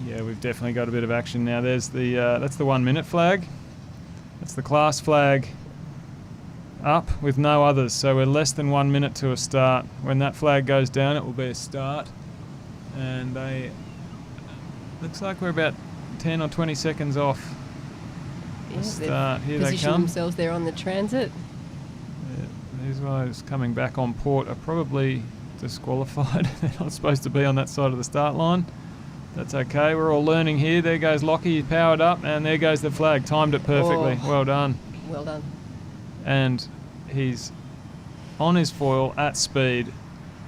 Yeah, we've definitely got a bit of action now. There's the that's the 1 minute flag. That's the class flag up with no others. So we're less than 1 minute to a start. When that flag goes down, it will be a start. And looks like we're about 10 or 20 seconds off the start. Here they come. Position themselves there on the transit. These guys coming back on port are probably disqualified. They're not supposed to be on that side of the start line. That's okay, we're all learning here. There goes Lockie, powered up, and there goes the flag. Timed it perfectly. Oh, well done. Well done. And he's on his foil at speed.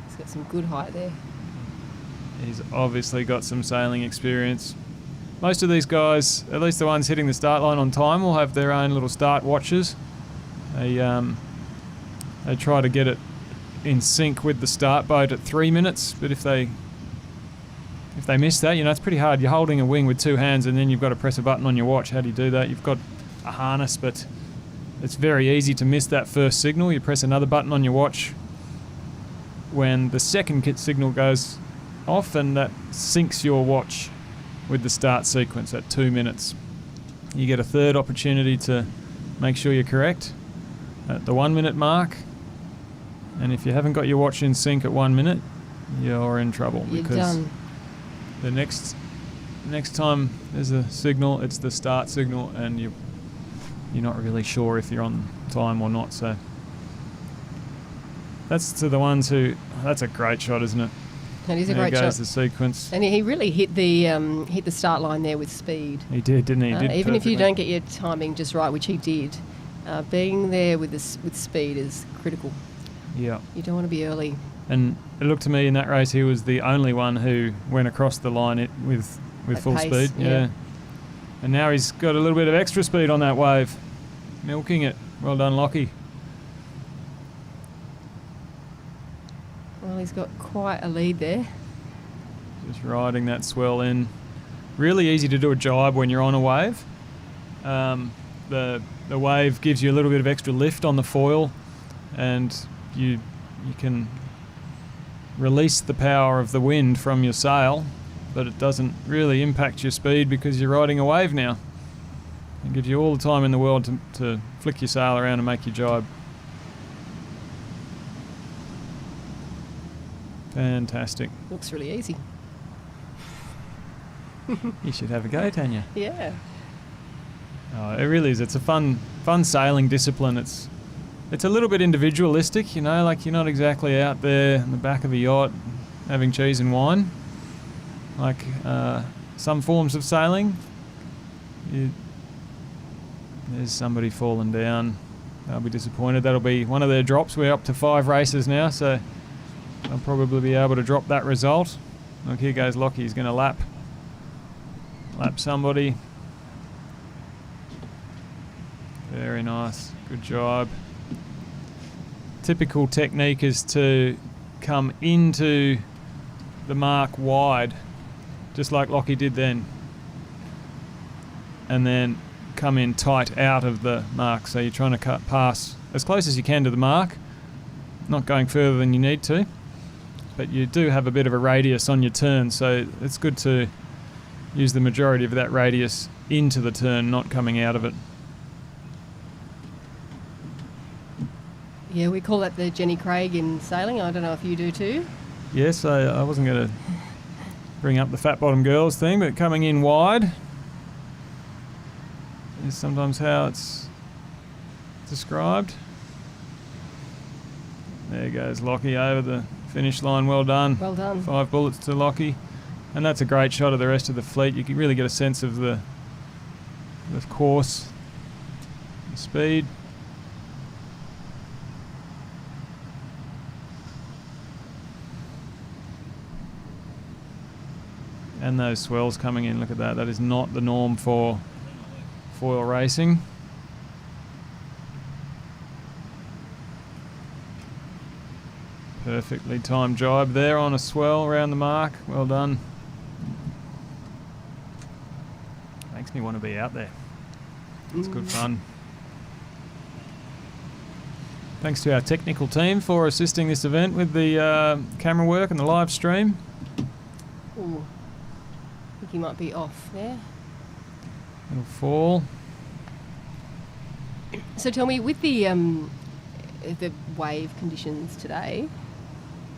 He's got some good height there. He's obviously got some sailing experience. Most of these guys, at least the ones hitting the start line on time, will have their own little start watches. They try to get it in sync with the start boat at 3 minutes, but if they miss that, it's pretty hard. You're holding a wing with two hands and then you've got to press a button on your watch. How do you do that? You've got a harness, but it's very easy to miss that first signal. You press another button on your watch when the second signal goes off, and that syncs your watch with the start sequence at 2 minutes. You get a third opportunity to make sure you're correct at the 1 minute mark, and if you haven't got your watch in sync at 1 minute, you're in trouble. You're because done. the next time there's a signal, it's the start signal, and you're not really sure if you're on time or not. So that's to the ones who. That's a great shot, isn't it? That is a there great shot. There goes the sequence. And he really hit the start line there with speed. He did, didn't he? He did even perfectly. if you don't get your timing just right, which he did, being there with speed is critical. Yeah. You don't want to be early. And it looked to me in that race he was the only one who went across the line with full pace, speed. Yeah. And now he's got a little bit of extra speed on that wave. Milking it. Well done, Lockie. Well, he's got quite a lead there. Just riding that swell in. Really easy to do a jibe when you're on a wave. The wave gives you a little bit of extra lift on the foil, and you can release the power of the wind from your sail, but it doesn't really impact your speed because you're riding a wave now. It gives you all the time in the world to flick your sail around and make your jibe. Fantastic. Looks really easy. You should have a go, Tanya. Yeah. Oh, it really is. It's a fun sailing discipline. It's a little bit individualistic, like you're not exactly out there in the back of a yacht having cheese and wine. Like some forms of sailing, there's somebody falling down. They'll be disappointed. That'll be one of their drops. We're up to 5 races now, so they'll probably be able to drop that result. Look, here goes Lockie. He's going to lap somebody. Very nice. Good job. Typical technique is to come into the mark wide, just like Lockie did then, and then come in tight out of the mark. So you're trying to cut pass as close as you can to the mark, not going further than you need to, but you do have a bit of a radius on your turn, so it's good to use the majority of that radius into the turn, not coming out of it. Yeah, we call that the Jenny Craig in sailing. I don't know if you do too. Yes, I wasn't going to bring up the fat bottom girls thing, but coming in wide is sometimes how it's described. There goes Lockie over the finish line. Well done. Well done. 5 bullets to Lockie. And that's a great shot of the rest of the fleet. You can really get a sense of the course, the speed. And those swells coming in, look at that. That is not the norm for foil racing. Perfectly timed jibe there on a swell around the mark. Well done. Makes me want to be out there. It's good fun. Thanks to our technical team for assisting this event with the camera work and the live stream. Ooh. he might be off there. It'll fall. So tell me, with the wave conditions today,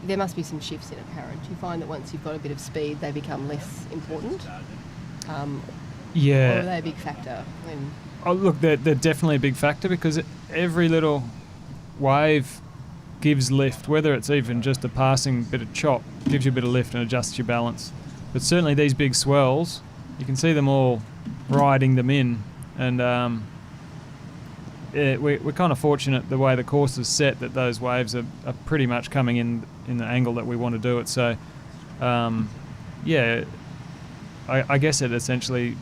there must be some shifts in apparent. You find that once you've got a bit of speed, they become less important? Or are they a big factor? Oh, look, they're definitely a big factor, because every little wave gives lift, whether it's even just a passing bit of chop, gives you a bit of lift and adjusts your balance. But certainly these big swells, you can see them all riding them in, and we're kind of fortunate the way the course is set that those waves are pretty much coming in the angle that we want to do it. So, I guess it essentially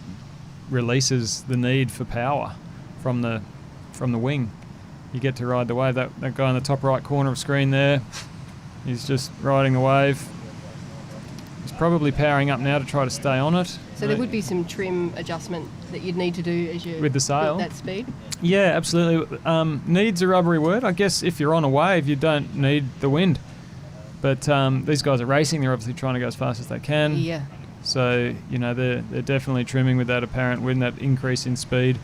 releases the need for power from the wing. You get to ride the wave. That guy in the top right corner of screen there, he's just riding the wave. He's probably powering up now to try to stay on it. So there would be some trim adjustment that you'd need to do as you with the sail. That speed? Yeah, absolutely. Needs a rubbery word. I guess if you're on a wave, you don't need the wind. But these guys are racing. They're obviously trying to go as fast as they can. Yeah. So, they're definitely trimming with that apparent wind, that increase in speed.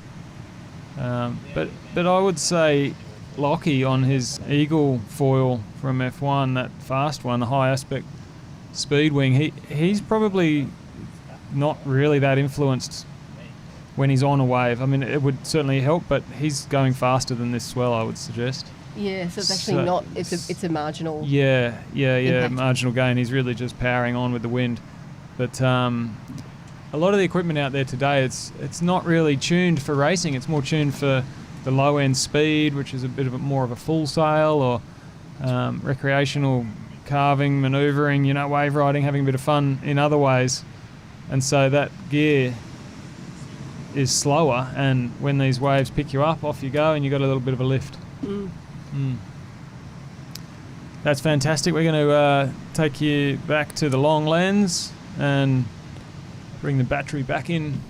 But I would say Lockie on his Eagle foil from F1, that fast one, the high aspect speed wing, he's probably not really that influenced when he's on a wave. I mean, it would certainly help, but he's going faster than this swell, I would suggest. Yeah, so it's actually not. It's a marginal. Yeah, impact. Marginal gain. He's really just powering on with the wind. But a lot of the equipment out there today, it's not really tuned for racing. It's more tuned for the low end speed, which is a bit of more of a full sail, or recreational carving, manoeuvring, wave riding, having a bit of fun in other ways. And so that gear is slower, and when these waves pick you up, off you go, and you got a little bit of a lift. That's fantastic. We're going to take you back to the long lens and bring the battery back in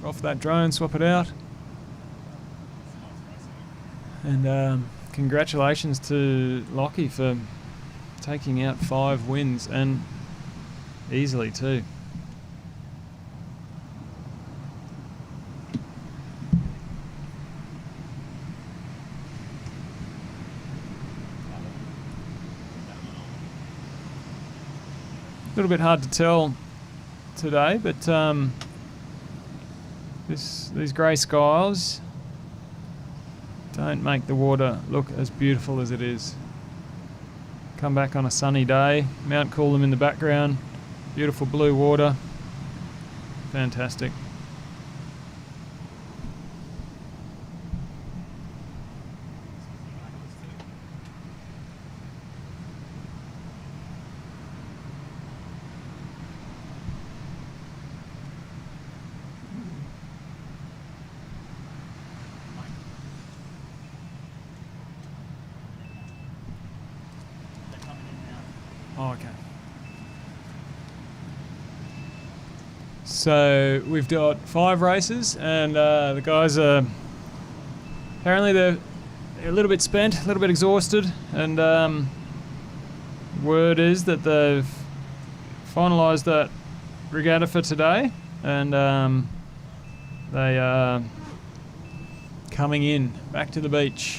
off that drone, swap it out. And congratulations to Lockie for taking out 5 wins, and easily too. A little bit hard to tell today, but these grey skies don't make the water look as beautiful as it is. Come back on a sunny day, Mount Coolum in the background, beautiful blue water, fantastic. Oh, okay. So we've got 5 races, and the guys are apparently they're a little bit spent, a little bit exhausted, and word is that they've finalised that regatta for today, and they are coming in back to the beach.